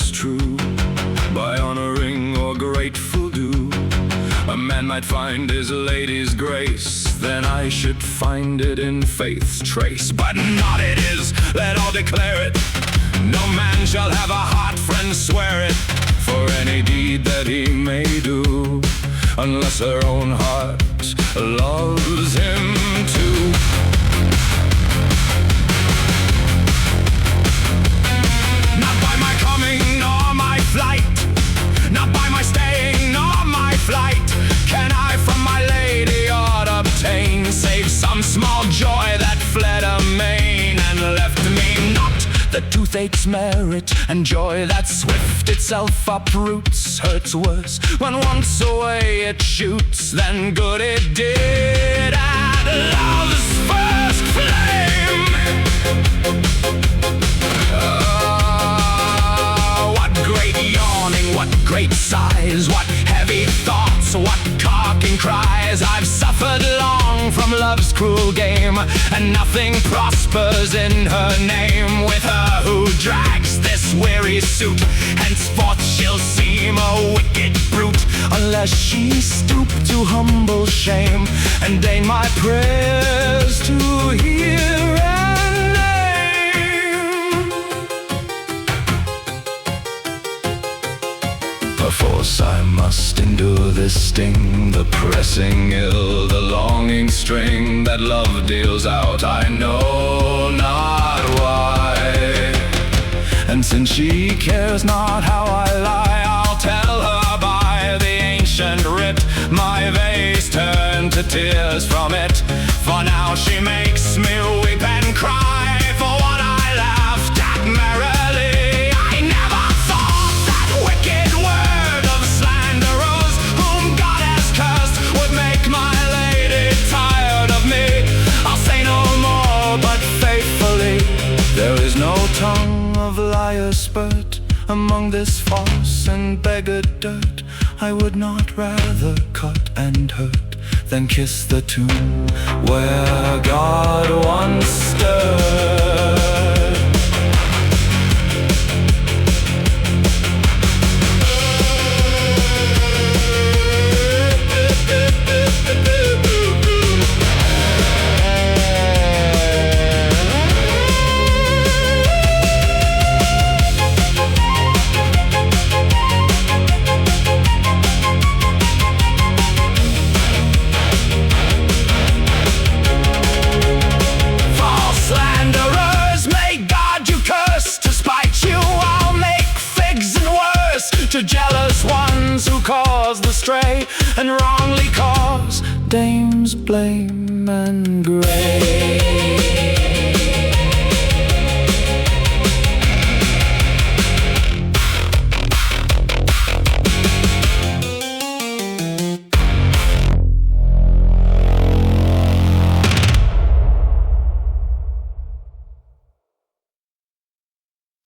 is true, by honoring or grateful due, a man might find his lady's grace, then I should find it in faith's trace. But not it is, let all declare it. No man shall have a heart friend swear it, for any deed that he may do, unless her own heart loves him too. Not by my coming nor my flight, not by my staying nor my flight, can I from my lady aught obtain, save some small joy that fled amain, and left me not the toothache's merit, and joy that swift itself uproots hurts worse when once away it shoots than good it did at love's first flame. What great yawning, what great sighs, what heavy thoughts, what carking cries. I've suffered long from love's cruel game, and nothing prospers in her name. With her who drags this weary suit, henceforth she'll seem a wicked brute, unless she stoop to humble shame, and deign my prayers to hear and name. Perforce I must endure this sting, the pressing ill, the longing string that love deals out, I know not why. And since she cares not how I lie, I'll tell her by the ancient writ, my vase turned to tears from it. For now she makes me weep and cry, for what I laughed at merrily. I never thought that wicked word of slanderers, whom God has cursed, would make my lady tired of me. I'll say no more, but faithfully, there is no tongue of liars spurt among this farce and beggar dirt. I would not rather cut and hurt than kiss the tomb where God once stirred. To jealous ones who cause the stray, and wrongly cause dames blame and gray.